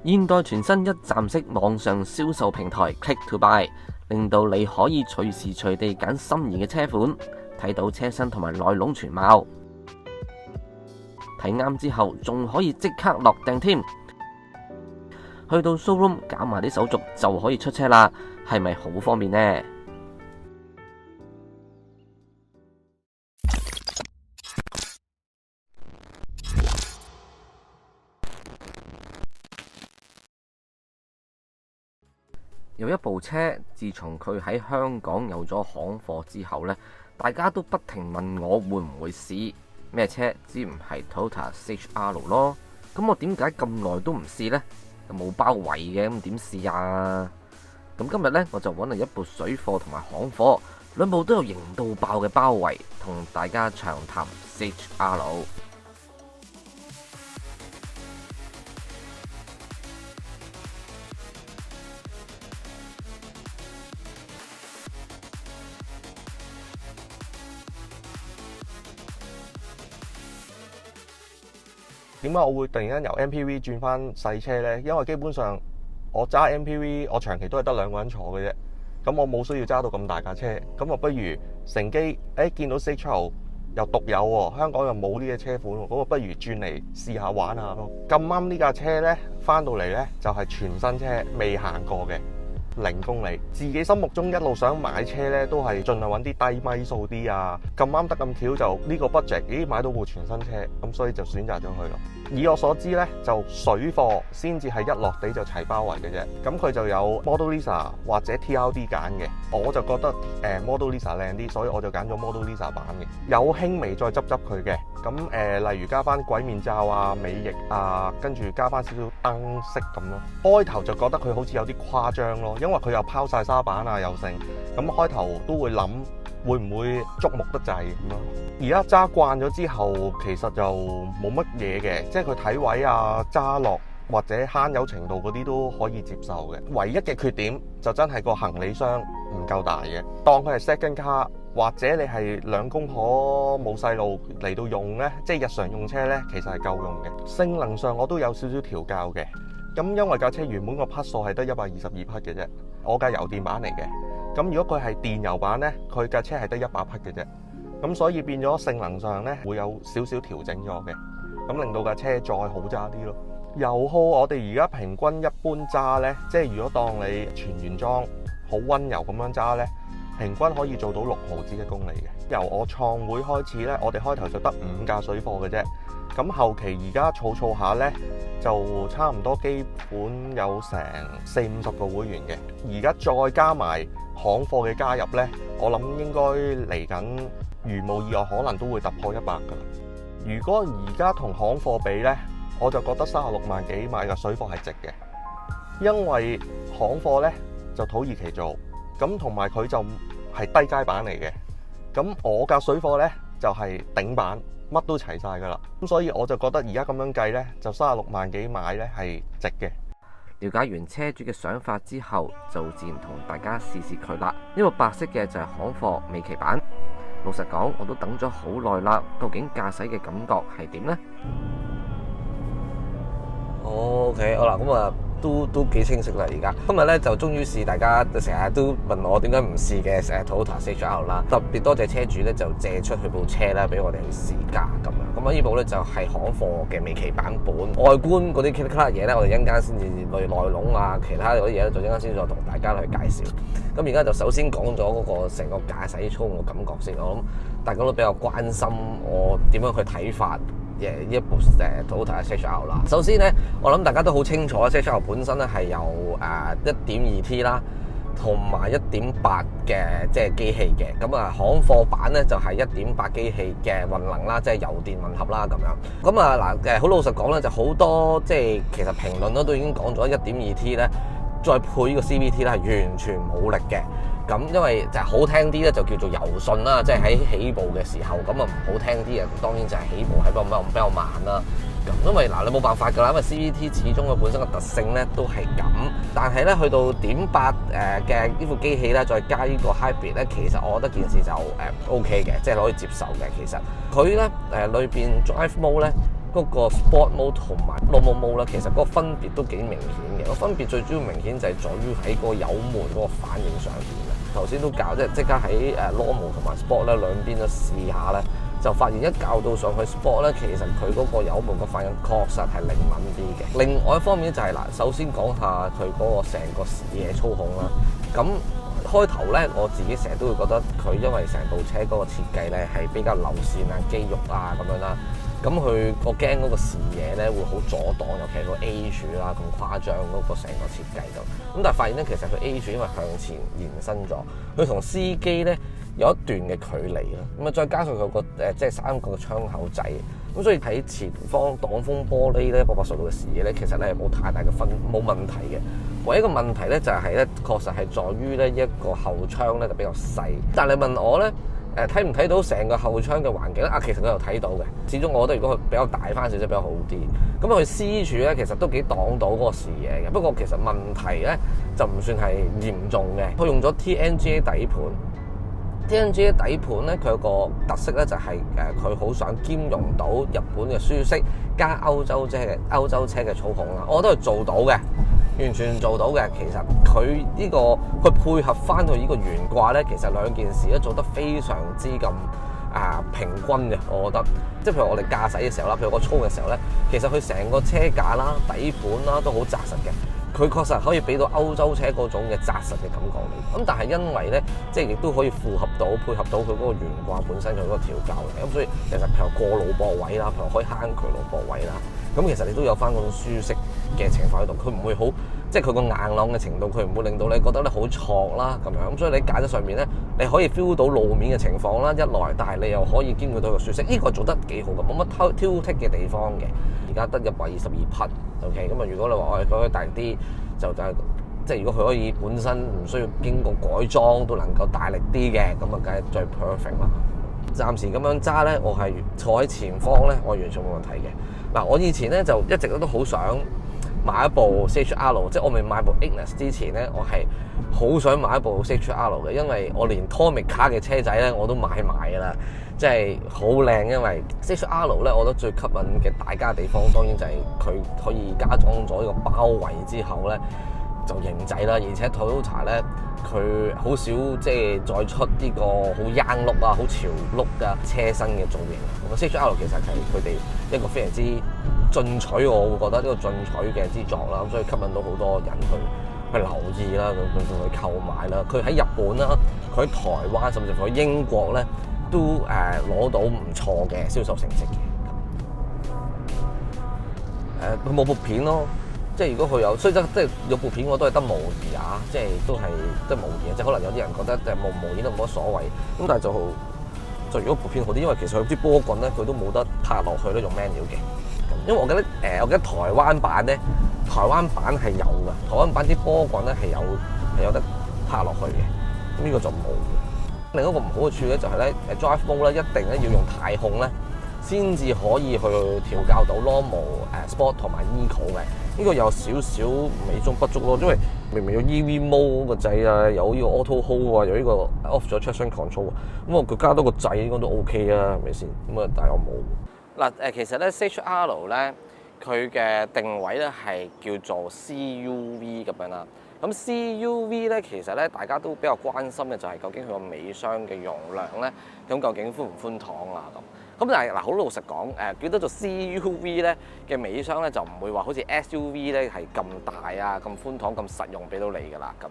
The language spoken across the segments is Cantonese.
現代全新一站式網上銷售平台 Click to Buy， 令到你可以隨時隨地揀心儀嘅車款，睇到車身同埋內籠全貌，睇啱之後仲可以即刻落訂添。去到 showroom 搞埋啲手續就可以出車啦，係咪好方便呢？有一部車，自從佢喺香港有咗行貨之後呢，大家都不停問我會唔會試咩車，知唔係 Toyota CHR 咯？咁我點解咁耐都唔試呢？冇包圍嘅，咁點試啊？咁今日呢，我就揾嚟一部水貨同埋行貨，兩部都有型到爆嘅包圍，同大家長談 CHR。點解我會突然間由 MPV 轉翻細車呢？因為基本上我揸 MPV， 我長期都係得兩個人坐嘅啫。咁我冇需要揸到咁大架車，咁我不如乘機見到 CHR 又獨有喎，香港又冇呢個車款，咁我不如轉嚟試下玩下咯。咁啱呢架車呢，翻到嚟呢，就係全新車，未行過嘅，0公里。自己心目中一路想買車呢，都係盡量揾啲低米數啲啊。咁啱得咁巧就呢個 budget， 買到部全新車，咁所以就選擇咗佢咯。以我所知呢，就水貨先至係一落地就齊包圍嘅啫。咁佢就有 Model Lisa 或者 TRD 揀嘅，我就覺得Model Lisa 靚啲，所以我就揀咗 Model Lisa 版嘅。有輕微再執佢嘅，咁例如加翻鬼面罩啊、尾翼啊，跟住加翻少少燈飾咁咯。開頭就覺得佢好似有啲誇張咯，因為佢又拋晒沙板啊又剩，咁開頭都會諗會唔會觸目得滯咁咯。而家揸慣咗之後，其實就冇乜嘢嘅，即係佢睇位啊、揸落或者慳油程度嗰啲都可以接受嘅。唯一嘅缺點就真係個行李箱唔夠大嘅。當佢係 second car 或者你係兩公婆冇細路嚟到用呢，即係日常用車呢，其實係夠用嘅。性能上我都有少少調校嘅。咁因為架車原本個匹數係得122匹嘅啫，我架油電版嚟嘅。咁如果佢係電油版呢，佢架車係得100匹嘅啫。咁所以變咗性能上呢，會有少少調整咗嘅，咁令到架車再好揸啲咯。油耗我哋而家平均一般揸呢，即係如果當你全原裝好溫柔咁樣揸呢，平均可以做到6毫子一公里嘅。由我創會開始呢，我哋開頭就得5架水貨嘅啫。咁後期而家儲下呢，就差唔多基本有成40-50個會員嘅。而家再加埋行貨嘅加入呢，我諗應該嚟緊如無意外可能都會突破100噶啦。如果而家同行貨比呢，我就覺得36萬幾買嘅水貨係值嘅，因為行貨呢就土耳其做，咁同埋佢就係低階版嚟嘅。咁我架水貨呢就係頂版，乜都齊晒噶啦。咁所以我就覺得而家咁樣計呢，就36萬幾買呢係值嘅。了解完車主嘅想法之後，就自然同大家試佢啦。呢個白色嘅就係行貨尾期版。老實講，我都等咗好耐啦，究竟駕駛嘅感覺係點呢？OK， 好啦，咁啊都幾清晰啦。而家今日咧就終於試，大家成日都問我點解唔試嘅Toyota CHR 啦。特別多謝車主咧就借出佢部車咧俾我哋去試駕咁樣。咁啊呢部咧就係行貨嘅尾期版本，外觀嗰啲 clear 嘢咧，我哋一陣間先至內籠啊，其他嗰啲嘢咧，就一陣間先再同大家去介紹。咁而家就首先講咗嗰個成個駕駛操控嘅感覺先。我諗大家都比較關心我點樣去睇法呢一部Toyota CHR 啦。首先咧，我諗大家都好清楚，CHR 本身咧係有1.2T 啦，同埋1.8嘅即係機器嘅。咁啊，行貨版咧就係1.8機器嘅混能啦，即係油電混合啦咁樣。咁啊嗱，好老實講咧，就好多即係其實評論都已經講咗 1.2T 咧，再配呢個 CVT 咧係完全冇力嘅。咁因為就係好聽啲咧，就叫做柔順啦，即係喺起步嘅時候。咁啊唔好聽啲啊，當然就係起步係比較慢啦。咁因為嗱你冇辦法㗎啦，因為 CVT 始終佢本身嘅特性咧都係咁。但係咧去到1.8嘅呢副機器咧，再加呢個 hybrid 咧，其實我覺得件事就OK 嘅，即係可以接受嘅。其實佢咧裏邊 drive mode 咧嗰個 Sport Mode 同埋 Normal Mode 咧，其實嗰個分別都幾明顯嘅。個分別最主要明顯就係在於喺個油門嗰個反應上邊啦。頭先都教即刻喺Normal 同埋 Sport 咧兩邊都試下咧，就發現一校到上去 Sport 咧，其實佢嗰個油門個反應確實係靈敏啲嘅。另外一方面就係首先講下佢嗰個成個視野操控啦。咁開頭咧，我自己成日都會覺得佢因為成部車嗰個設計咧係比較流線啊、肌肉啊咁樣啦。咁佢我驚嗰個視野咧會好阻擋，尤其係個 A 柱啦咁誇張嗰個成個設計度。咁但係發現咧，其實佢 A 柱因為向前延伸咗，佢同司機咧有一段嘅距離啦。咁啊，再加上佢個即係三個窗口仔，咁所以喺前方擋風玻璃咧180度嘅視野咧，其實咧係冇太大嘅冇問題嘅。唯一一個問題咧就係咧，確實係在於咧一個後窗咧就比較細。但係你問我咧？睇唔睇到成個後窗嘅環境咧？其實佢又睇到嘅。始終我覺得如果佢比較大翻少少比較好啲。咁佢 C 柱咧，其實都幾擋到嗰個視野嘅。不過其實問題咧就唔算係嚴重嘅。佢用咗 TNGA 底盤。TNGA 底盤咧，佢有個特色咧就係佢好想兼容到日本嘅舒適加歐洲車嘅操控啦。我覺得佢做到嘅。完全做到嘅，其實佢呢佢配合翻佢呢個懸掛咧，其實兩件事都做得非常之咁平均嘅，我覺得。即係譬如我哋駕駛嘅時候啦，譬如我操嘅時候咧，其實佢成個車架啦、底盤啦都好紮實嘅。佢確實可以俾到歐洲車嗰種嘅紮實嘅感覺嚟。咁但係因為咧，即係亦都可以配合到佢嗰個懸掛本身佢嗰個調校嚟。咁所以其實譬如過路駁位啦，譬如可以慳佢路駁位啦。咁其實你都有翻嗰種舒適嘅情況喺度，佢唔會好，即係佢個硬朗嘅程度，佢唔會令到你覺得咧好挫啦咁樣。咁所以你駕駛上面咧，你可以 feel 到路面嘅情況啦，一來，但係你又可以兼顧到個舒適，呢個做得幾好嘅，冇乜挑剔嘅地方嘅。而家得122匹 ，OK，咁啊，如果你話我哋可以大啲，就即係如果佢可以本身唔需要經過改裝，都能夠大力啲嘅，咁啊，梗係最 perfect 啦。暫時咁樣揸咧，我係坐喺前方咧，我完全冇問題嘅。嗱，我以前咧就一直都好想買一部 CHR， 即係我未買部 Ignis 之前咧，我係好想買一部 CHR 嘅，因為我連 Tomica 嘅車仔咧我都買埋㗎啦，即係好靚。因為 CHR 咧，我覺得最吸引嘅大家地方，當然就係佢可以加裝咗呢個包圍之後咧，就型仔啦，而且 Toyota 咧佢好少即係再出呢個好 young look 啊、好潮 look 嘅車身嘅造型。咁 CHR 其實係佢哋一個非常之進取，我會覺得呢個進取嘅之作啦，咁所以吸引到好多人去留意啦，去購買啦。佢喺日本啦，佢喺台灣，甚至乎喺英國咧都攞到唔錯嘅銷售成績嘅。佢冇部片咯。即係如果佢有，雖則即係有部片我都係得模擬啊，即係都係即係模擬啊，即係可能有啲人覺得即係模擬都冇乜所謂，咁但係就如果部片好啲，因為其實佢啲波棍咧佢都冇得拍落去呢用 manual 嘅，因為我記得台灣版咧，台灣版係有嘅，台灣版啲波棍咧係有得拍落去嘅，咁呢個就冇嘅。另一個唔好嘅處咧就係咧drive mode 咧一定咧要用太控咧，先至可以去調校到 normal、sport 同埋 eco 嘅。呢個有少少美中不足咯，因為明明有 EV mode 個掣啊，有呢個 auto hold 啊，有呢個 off 咗 traction control 啊，咁佢加多個掣應該都 OK 啊，係咪先？咁啊，但係我冇。嗱其實咧 CHR 咧，佢嘅定位咧係叫做 CUV 咁樣啦。咁 CUV 咧，其實咧大家都比較關心嘅就係究竟佢個尾箱嘅容量咧，咁究竟寬唔寬敞啊咁。咁但係嗱，好老實講，叫得做 CUV 咧嘅尾箱咧，就唔會話好似 SUV 咧係咁大啊、咁寬敞、咁實用俾到你㗎啦咁樣。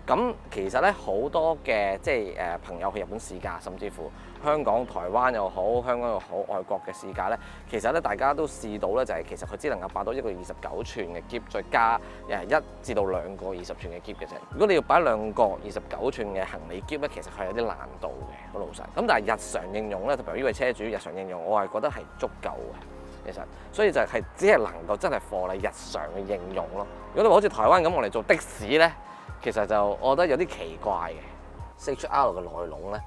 咁其實咧好多嘅即係朋友去日本試駕，甚至乎香港、台灣又好，香港又好，外國嘅試駕咧，其實咧大家都試到咧，就係其實佢只能夠擺到一個29寸嘅篋，再加1至到2個20寸嘅篋嘅啫。如果你要擺2個29寸嘅行李篋咧，其實係有啲難度嘅，好老實。咁但係日常應用咧，譬如呢位車主日常應用，我係覺得係足夠嘅。其實，所以就係只係能夠真係貨你日常嘅應用咯。如果你話好似台灣咁，我哋做的士咧，其實就我覺得有啲奇怪嘅。CHR 嘅內籠咧，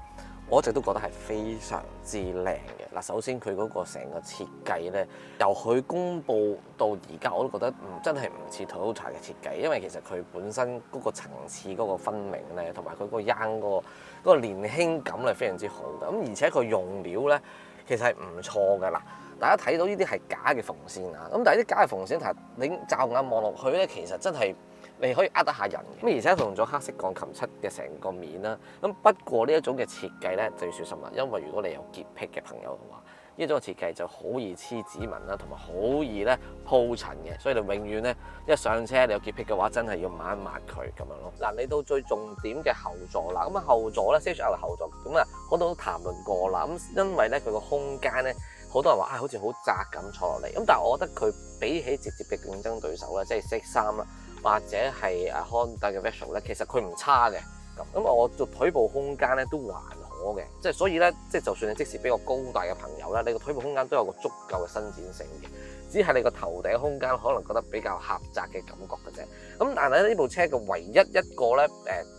我一直都覺得係非常之靚嘅。嗱，首先佢嗰個成個設計咧，由佢公佈到而家，我都覺得真係唔似 Toyota 嘅設計，因為其實佢本身嗰個層次嗰個分明咧，同埋佢個 young 嗰個年輕感係非常之好嘅。咁而且佢用料咧，其實係唔錯㗎啦。大家睇到呢啲係假嘅縫線啊，咁但係啲假嘅縫線係你驟眼望落去咧，其實真係你可以呃得下人嘅。咁而且用咗黑色鋼琴漆嘅成個面啦。咁不過呢一種嘅設計咧就要小心啦，因為如果你有潔癖嘅朋友嘅話，呢種設計就好易黐指紋啦，同埋好易咧鋪塵嘅，所以你永遠咧一上車你有潔癖嘅話，真係要抹一抹佢咁樣咯。嗱，嚟到最重點嘅後座啦，咁啊後座咧 CHR 後座咁啊，好多都談論過啦。咁因為咧佢個空間咧，好多人話好似好窄咁坐落嚟，咁但係我覺得佢比起直接嘅競爭對手咧，即係 CX-3啦，或者係Honda嘅 Versal 咧，其實佢唔差嘅。咁我做腿部空間咧都還可嘅，即係所以咧，即係就算你即使比較高大嘅朋友咧，你個腿部空間都有個足夠嘅伸展性嘅，只係你個頭頂空間可能覺得比較狹窄嘅感覺嘅啫。咁但係呢部車嘅唯一一個咧，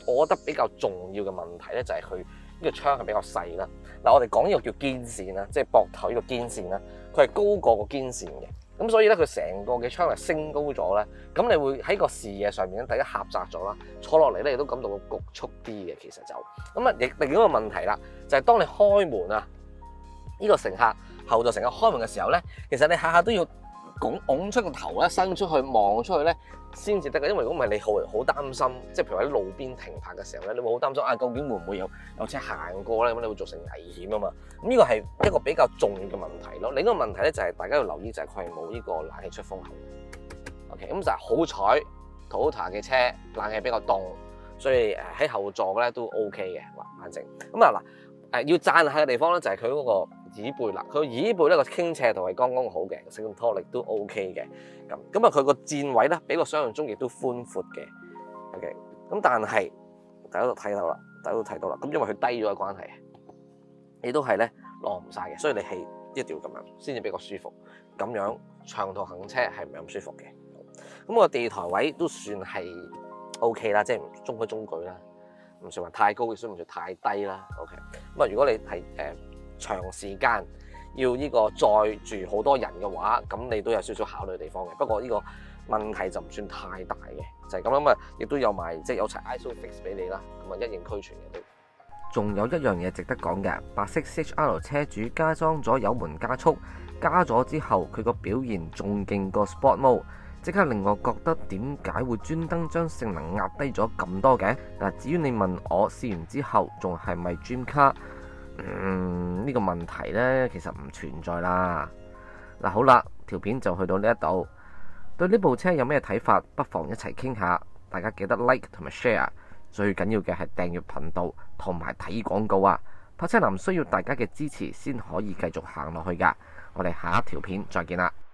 我覺得比較重要嘅問題咧，就係佢呢個窗係比較細啦。嗱，我哋講呢個叫肩線啦，即係膊頭呢個肩線啦，佢係高過個肩線嘅。咁所以咧，佢成個嘅窗係升高咗咧，咁你會喺個視野上面咧，第一狹窄咗啦，坐落嚟咧亦都感到局促啲嘅，其實就咁啊。亦另一個問題啦，就係當你開門啊，呢個乘客後座乘客開門嘅時候咧，其實你下下都要拱出個頭咧，伸出去望出去咧，先至得嘅。因為如果唔係，你好擔心，即係譬如喺路邊停泊嘅時候咧，你會好擔心究竟會唔會有車行過咧？咁你會造成危險啊嘛。咁呢個係一個比較重要嘅問題咯。另一個問題咧就係大家要留意，就係佢係冇呢個冷氣出風口。OK， 咁就係好彩 Toyota 嘅車冷氣比較凍，所以喺後座咧都 OK 嘅，反正咁啊嗱，要讚下嘅地方咧就係佢嗰個椅背啦，佢個椅背咧個傾斜度係剛剛好嘅，承托力都 OK 嘅。咁啊佢個墊位咧比我想象中亦都寬闊嘅。OK， 咁但係大家都睇到啦，咁因為佢低咗嘅關係，你都係咧晾唔晒嘅，所以你係一定要咁樣先至比較舒服。咁樣長途行車係唔係咁舒服嘅？咁個地台位都算係 OK 啦，即係中規中矩啦，唔算話太高，亦都唔算太低啦。OK， 咁啊如果你係長時間要呢個載住好多人嘅話，咁你都有少少考慮嘅地方嘅。不過呢個問題就唔算太大嘅，就係咁樣啊，亦都有埋即係有齊 ISOFIX 俾你啦，咁啊一應俱全嘅都。仲有一樣嘢值得講嘅，白色 CHR 車主加裝咗油門加速，加咗之後佢個表現仲勁過 Sport Mode， 即刻令我覺得點解會專登將性能壓低咗咁多嘅？嗱，至於你問我試完之後仲係咪 Dream Car？呢個問題呢，其實唔存在啦。嗱，好啦，條片就去到呢一度。對呢部車有咩睇法？不妨一齊傾下。大家記得 like 同埋 share。最緊要嘅係訂閱頻道同埋睇廣告啊！泊車男需要大家嘅支持先可以繼續行落去㗎。我哋下一條片再見啦〜